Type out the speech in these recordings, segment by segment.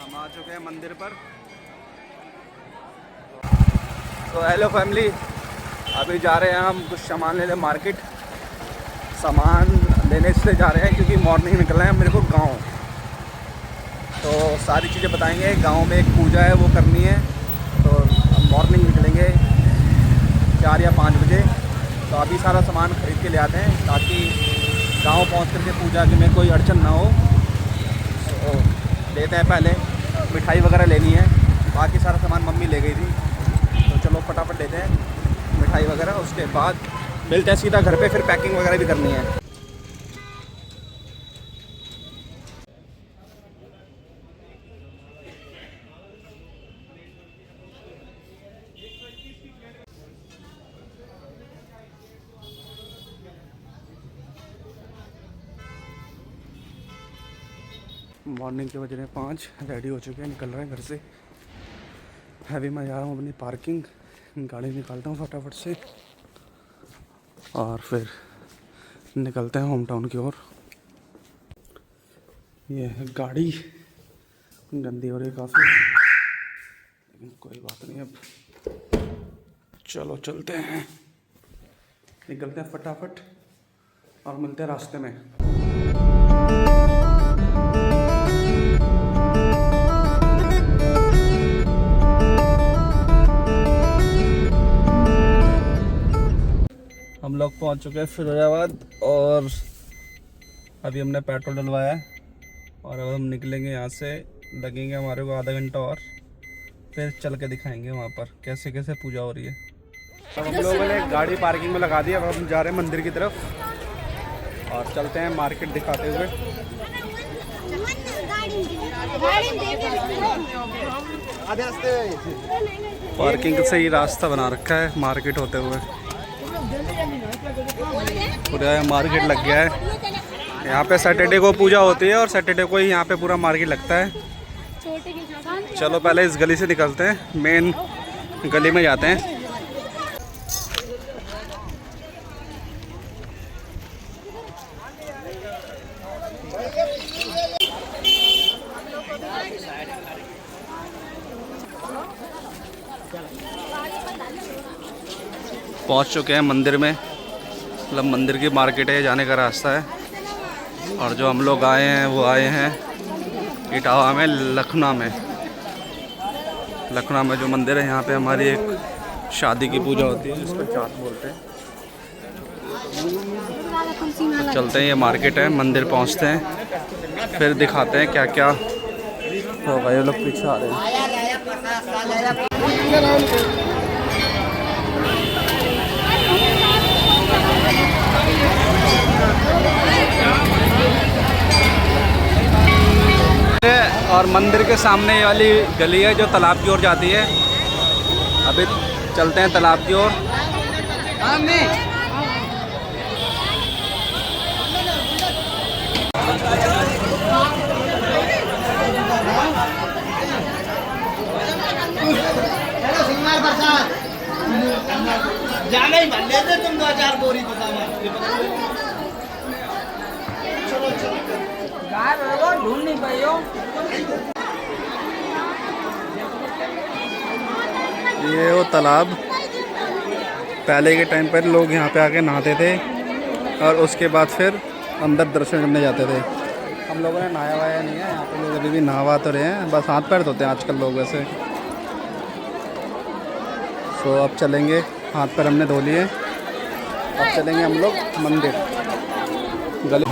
हम आ चुके हैं मंदिर पर। तो हेलो फैमिली, अभी जा रहे हैं हम कुछ सामान लेने मार्केट। सामान लेने इसलिए जा रहे हैं क्योंकि मॉर्निंग निकलना है मेरे को गांव। तो सारी चीज़ें बताएंगे। गांव में एक पूजा है वो करनी है, तो मॉर्निंग निकलेंगे 4 या 5 बजे। तो अभी सारा सामान ख़रीद के ले आते हैं ताकि गांव पहुंच करके पूजा में कोई अड़चन ना हो। तो लेते हैं, पहले मिठाई वगैरह लेनी है, बाकी सारा सामान मम्मी ले गई थी। तो चलो फटाफट लेते हैं मिठाई वगैरह, उसके बाद मिलते हैं सीधा घर पे। फिर पैकिंग वगैरह भी करनी है। मॉर्निंग के बज रहे हैं 5, रेडी हो चुके हैं, निकल रहे हैं घर से। अभी मैं जा रहा हूँ अपनी पार्किंग, गाड़ी निकालता हूँ फटाफट से और फिर निकलते हैं होम टाउन की ओर। ये है गाड़ी, गंदी हो रही है काफ़ी, लेकिन कोई बात नहीं। अब चलो चलते हैं, निकलते हैं फटाफट और मिलते हैं रास्ते में। हम लोग पहुंच चुके हैं फिरोजाबाद और अभी हमने पेट्रोल डलवाया है और अब हम निकलेंगे यहाँ से। लगेंगे हमारे को आधा घंटा और, फिर चल के दिखाएंगे वहाँ पर कैसे कैसे पूजा हो रही है। तो हम लोगों ने गाड़ी पार्किंग में लगा दी। अब हम जा रहे हैं मंदिर की तरफ और चलते हैं मार्केट दिखाते हुए। पार्किंग से ही रास्ता बना रखा है मार्केट होते हुए। पूरा मार्केट लग गया है यहाँ पे। सैटरडे को पूजा होती है और सैटरडे को ही यहाँ पे पूरा मार्केट लगता है। चलो पहले इस गली से निकलते हैं, मेन गली में जाते हैं। पहुँच चुके हैं मंदिर में, मतलब मंदिर की मार्केट है, जाने का रास्ता है। और जो हम लोग आए हैं वो आए हैं इटावा में, लखनऊ में जो मंदिर है यहाँ पे हमारी एक शादी की पूजा होती है जिसको चाट बोलते हैं। तो चलते हैं, ये मार्केट है, मंदिर पहुँचते हैं, फिर दिखाते हैं क्या क्या होगा। ये लोग पीछे आ रहे हैं। और मंदिर के सामने वाली गली है जो तालाब की ओर जाती है। अभी चलते हैं तालाब की ओर। जाने ही भर लेते तुम 2-4 बोरी को सामान। ढूंढ नहीं पाई हो। ये वो तालाब, पहले के टाइम पर लोग यहाँ पे आके नहाते थे और उसके बाद फिर अंदर दर्शन करने जाते थे। हम लोगों ने नहाया वाया नहीं है यहाँ पे, लोग अभी भी नहावा तो रहे हैं, बस हाथ पैर धोते हैं आजकल लोग वैसे। तो अब चलेंगे, हाथ पैर हमने धो लिए, अब चलेंगे हम लोग मंदिर गली।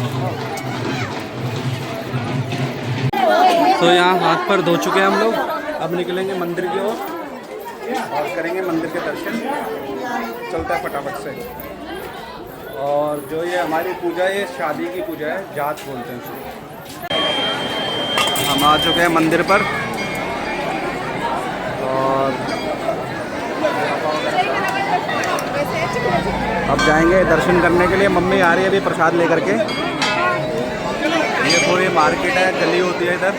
तो यहाँ हाथ पैर धो चुके हैं हम लोग, अब निकलेंगे मंदिर की ओर और करेंगे मंदिर के दर्शन। चलता है फटाफट से। और जो ये हमारी पूजा है, ये शादी की पूजा है, जात बोलते हैं इसे। हम आ चुके हैं मंदिर पर और अब जाएंगे दर्शन करने के लिए। मम्मी आ रही है अभी प्रसाद लेकर के। ये पूरी मार्केट है, गली होती है इधर।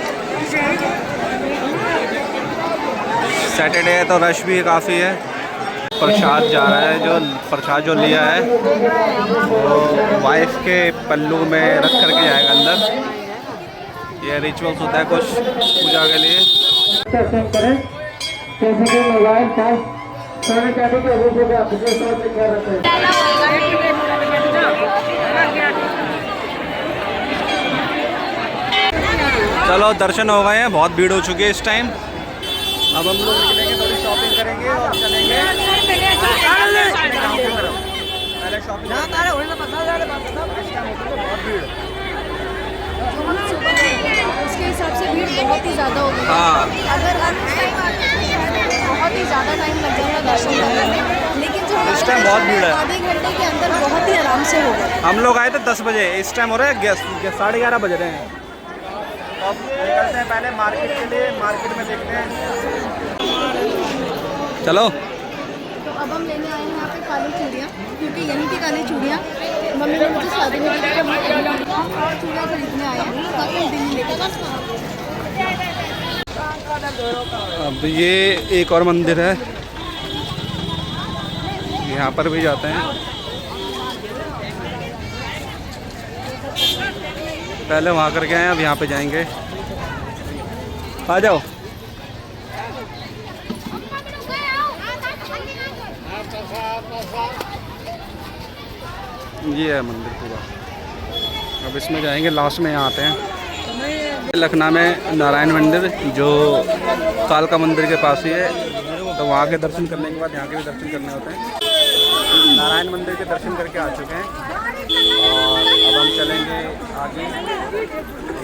सैटरडे है तो रश भी काफ़ी है। प्रसाद जा रहा है, जो प्रसाद जो लिया है वो वाइफ के पल्लू में रख करके जाएगा अंदर। ये रिचुअल्स होता है कुछ पूजा के लिए। दर्शन करें जैसे कि मोबाइल फोन सोने चांदी के रूप में अपने साथ में क्या रखें। चलो दर्शन हो गए हैं, बहुत भीड़ हो चुकी है इस टाइम। अब हम लोग निकलेंगे, थोड़ी शॉपिंग करेंगे और चलेंगे पहले शॉपिंग। बहुत भीड़, उसके हिसाब से भीड़ बहुत ही ज़्यादा होगी। हाँ अगर हम इस टाइम आते हैं बहुत ही ज़्यादा टाइम लग जाएगा दर्शन करने में, लेकिन जो इस टाइम बहुत भीड़ है। आधे घंटे के अंदर बहुत ही आराम से होगा। हम लोग आए थे 10 बजे, इस टाइम हो रहा है 11:30 बज रहे हैं। तो अब निकलते हैं पहले मार्केट के लिए, मार्केट में देखते हैं। चलो तो अब हम लेने आए हैं यहाँ पे काली चूड़ियाँ, क्योंकि यहीं की काली चूड़ियाँ मम्मी ने मुझे शादी में दी थी, और चूड़ियाँ खरीदने आए हैं ताकि हम दिल्ली लेकर जा सकें। अब ये एक और मंदिर है, यहाँ पर भी जाते हैं। पहले वहाँ करके आए, अब यहाँ पे जाएंगे। आ जाओ। ये है मंदिर पूरा, अब इसमें जाएंगे, लास्ट में यहाँ आते हैं। लखनऊ में नारायण मंदिर जो कालका मंदिर के पास ही है, तो वहाँ के दर्शन करने के बाद यहाँ के भी दर्शन करने होते हैं। नारायण मंदिर के दर्शन करके आ चुके हैं और अब हम चलेंगे आगे,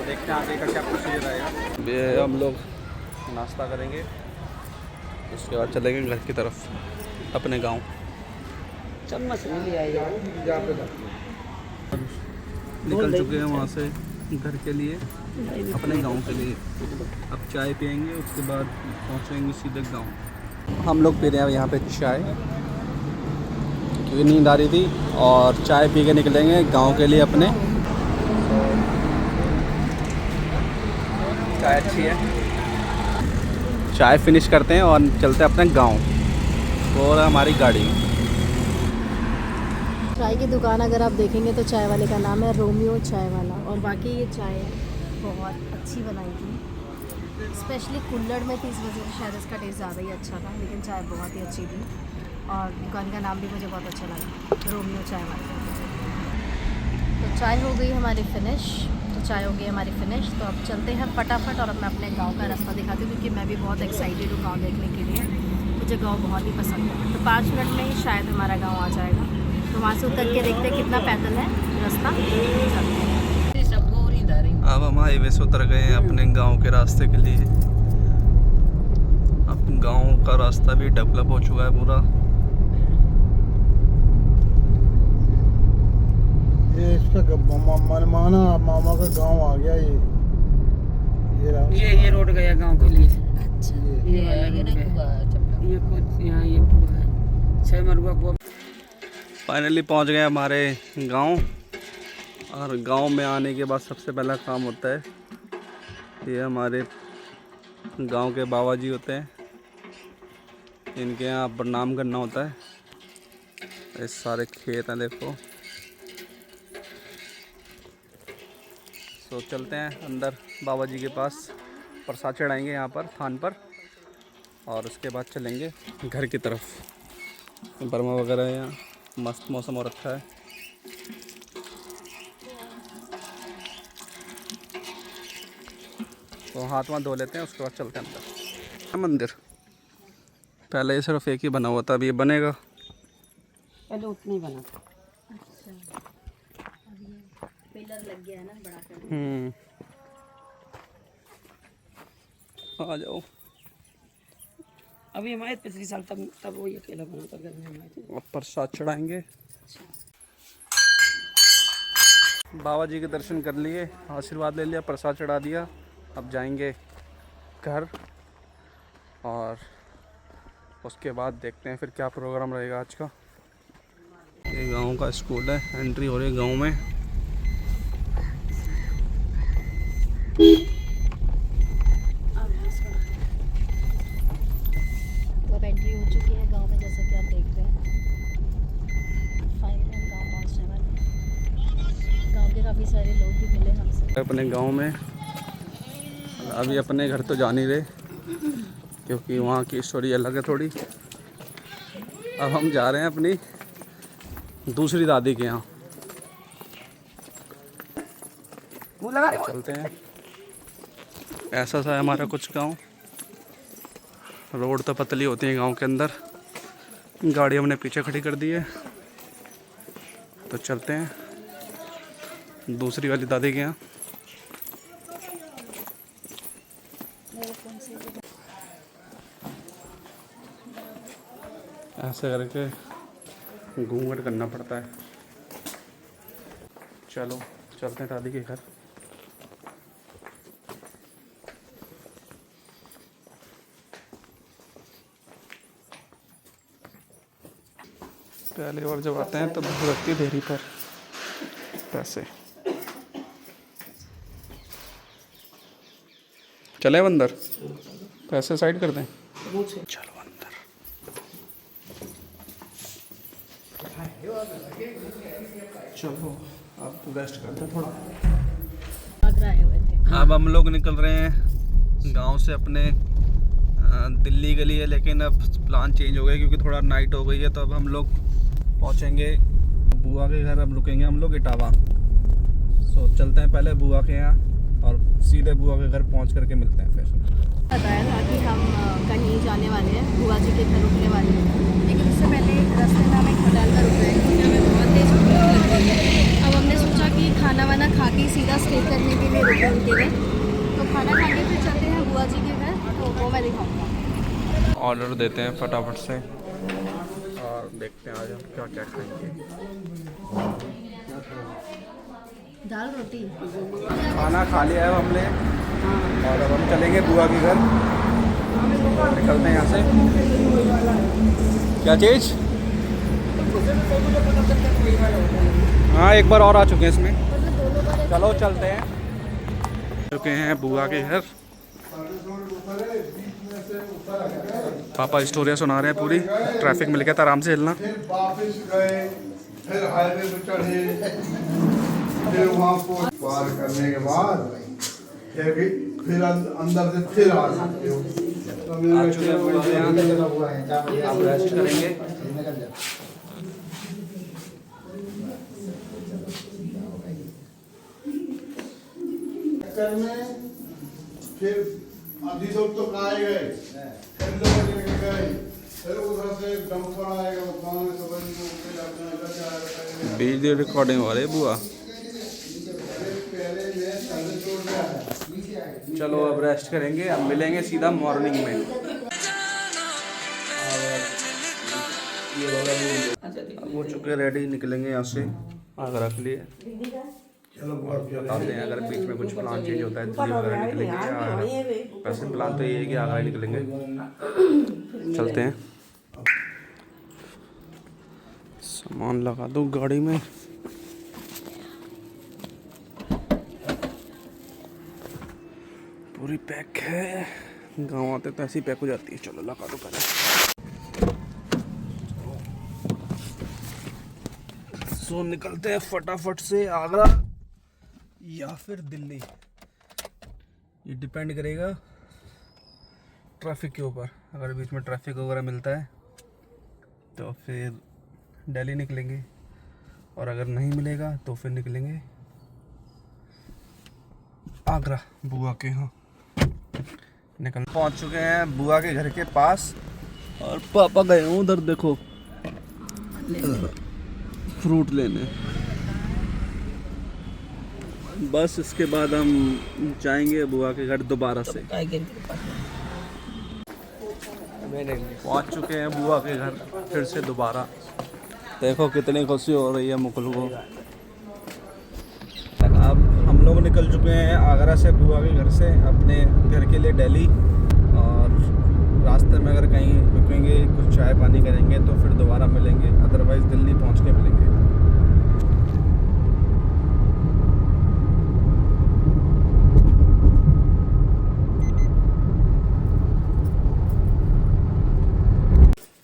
देखते हैं आगे का क्या प्रोसीजर आएगा। हम लोग नाश्ता करेंगे, उसके बाद चलेंगे घर की तरफ अपने गांव। चम्मच नहीं ले आई निकल चुके हैं वहाँ से घर के लिए, अपने गांव के लिए। अब चाय पियेंगे, उसके बाद पहुँचेंगे सीधे गांव। हम लोग पी रहे हैं यहाँ पे चाय, क्योंकि नींद आ रही थी, और चाय पी के निकलेंगे गांव के लिए अपने। चाय अच्छी है, चाय फिनिश करते हैं और चलते हैं अपने गांव। और हमारी गाड़ी, चाय की दुकान अगर आप देखेंगे तो चाय वाले का नाम है रोमियो चाय वाला, और बाकी ये चाय बहुत अच्छी बनाई थी, स्पेशली कुल्हड़ में थी, इस वजह से शायद इसका टेस्ट ज़्यादा ही अच्छा था, लेकिन चाय बहुत ही अच्छी थी। और दुकान का नाम भी मुझे बहुत अच्छा लगा, रोमियो चाय वाला। तो चाय हो गई हमारी फिनिश, तो अब चलते हैं फटाफट, और अब मैं अपने गांव का रास्ता दिखाती हूँ, क्योंकि मैं भी बहुत एक्साइटेड हूँ गांव देखने के लिए। मुझे गांव बहुत ही पसंद है। तो 5 मिनट में ही शायद हमारा गांव आ जाएगा, तो वहाँ से उतर के देखते हैं कितना पैदल है रास्ता। अब हम हाईवे से उतर गए हैं अपने गांव के रास्ते के लिए। अब गांव का रास्ता भी डेवलप हो चुका है पूरा। ये इसका मनमाना मामा का गांव आ गया। ये रोड गया गांव के लिए। अच्छा, ये वाला रोड गया, ये कुछ यहाँ ये पूरा है 6 मरुआ को। फाइनली पहुंच गए हमारे गांव, और गांव में आने के बाद सबसे पहला काम होता है, ये हमारे गांव के बाबा जी होते हैं, इनके यहाँ प्रणाम करना होता है। ये सारे खेत हैं देखो। तो चलते हैं अंदर बाबा जी के पास, प्रसाद चढ़ाएंगे यहाँ पर थान पर, और उसके बाद चलेंगे घर की तरफ। बर्मा वगैरह है, यहाँ मस्त मौसम हो रखा है। तो हाथ वहाँ धो लेते हैं, उसके बाद चलते हैं अंदर। मंदिर पहले ये सिर्फ एक ही बना हुआ था, अभी ये बनेगा। पहले उतना ही बना था। पिलर लग गया है ना बड़ा कर। आ जाओ। अभी हमारे पिछले साल तब वही अकेला बना था घर में हमारे। अब प्रसाद चढ़ाएंगे। बाबा जी के दर्शन कर लिए, आशीर्वाद ले लिया, प्रसाद चढ़ा दिया। अब जाएंगे घर, और उसके बाद देखते हैं फिर क्या प्रोग्राम रहेगा आज का। ये गांव का स्कूल है, एंट्री हो रही है गांव में। तो अब एंट्री हो चुकी है गांव में, जैसा कि आप देख रहे हैं। फाइनली हम गांव पहुंचने वाले हैं। गांव के काफ़ी सारे लोग भी मिले हमसे। अपने गांव में अभी अपने घर तो जा नहीं रहे क्योंकि वहाँ की स्टोरी अलग है थोड़ी। अब हम जा रहे हैं अपनी दूसरी दादी के यहाँ। चलते हैं। ऐसा सा है हमारा कुछ गांव। रोड तो पतली होती है गांव के अंदर। गाड़ी हमने पीछे खड़ी कर दी है, तो चलते हैं दूसरी वाली दादी के यहाँ। ऐसे करके घूंघट करना पड़ता है। चलो चलते हैं दादी के घर। पहले और जब आते हैं तो भूख लगती है देरी पर पैसे। चले अंदर, पैसे साइड कर दें। चलो अंदर। चलो अब रेस्ट करते हैं थोड़ा। आगरा आए हुए थे। अब हम लोग निकल रहे हैं गांव से अपने दिल्ली के लिए, लेकिन अब प्लान चेंज हो गया क्योंकि थोड़ा नाइट हो गई है। तो अब हम लोग पहुंचेंगे बुआ के घर। अब रुकेंगे हम लोग इटावा। सो चलते हैं पहले बुआ के यहाँ और सीधे बुआ के घर पहुंच करके मिलते हैं फिर। बताया था कि हम कहीं जाने वाले हैं, बुआ जी के घर रुकने वाले हैं, लेकिन उससे पहले रास्ते में हम एक होटल में रुक रहे हैं क्योंकि हमें बहुत तेज़ भूख लग रही है। अब हमने सोचा कि खाना वाना खा के सीधा स्टे करने के लिए रुके उनके लिए। तो खाना खा के फिर चलते हैं बुआ जी के घर, तो वो मैं दिखाऊँगा। ऑर्डर देते हैं फटाफट से और देखते हैं आज हम क्या क्या खाएंगे। दाल रोटी। खाना खा लिया है हमने और अब हम चलेंगे बुआ के घर। निकलते हैं यहाँ से। क्या चीज़? हाँ एक बार और आ चुके हैं इसमें। चलो चलते हैं। चुके हैं बुआ के घर। पापा स्टोरियाँ सुना रहे हैं पूरी। ट्रैफिक मिल गया था, आराम से हिलना। फिर वापस गए, फिर हाईवे पे चढ़े, फिर वहाँ को पार करने के बाद फिर अंदर से फिर आ सकते हो। आ चुके हैं बुआ के यहाँ। अब रेस्ट करेंगे। फिर आधी लोग तो कहाँ गए, फिर लोग लेके गए, फिर उधर से डंपर आएगा, गाँव में सब वीडियो रिकॉर्डिंग हो रही है बुआ। चलो अब रेस्ट करेंगे। अब मिलेंगे सीधा मॉर्निंग में। अब हो चुके रेडी, निकलेंगे यहाँ से आगरा के लिए। बताते हैं अगर बीच में कुछ प्लान चेंज होता है दिल्ली वगैरह निकलेंगे या वैसे प्लान तो ये है कि आगरा ही निकलेंगे। चलते हैं। सामान लगा दूँ गाड़ी में। पूरी पैक है। गांव आते तो ऐसी पैक हो जाती है। चलो लगा दो पहले। सो निकलते हैं फटाफट से आगरा या फिर दिल्ली। ये डिपेंड करेगा ट्रैफिक के ऊपर। अगर बीच में ट्रैफिक वगैरह मिलता है तो फिर दिल्ली निकलेंगे, और अगर नहीं मिलेगा तो फिर निकलेंगे आगरा बुआ के यहाँ। निकल पहुँच चुके हैं बुआ के घर के पास और पापा गए हूँ उधर देखो फ्रूट लेने। बस इसके बाद हम जाएंगे बुआ के घर दोबारा से। पहुँच चुके हैं बुआ के घर फिर से दोबारा। देखो कितनी खुशी हो रही है मुकुल को। अब हम लोग निकल चुके हैं आगरा से बुआ के घर से अपने घर के लिए दिल्ली, और रास्ते में अगर कहीं रुकेंगे कुछ चाय पानी करेंगे तो फिर दोबारा मिलेंगे, अदरवाइज़ दिल्ली पहुंच के मिलेंगे।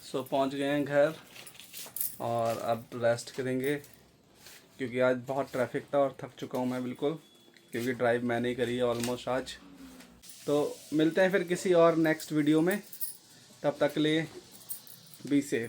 सो पहुंच गए हैं घर और अब रेस्ट करेंगे क्योंकि आज बहुत ट्रैफिक था और थक चुका हूं मैं बिल्कुल, क्योंकि ड्राइव मैंने ही करी है ऑलमोस्ट आज। तो मिलते हैं फिर किसी और नेक्स्ट वीडियो में, तब तक के लिए बी सेफ।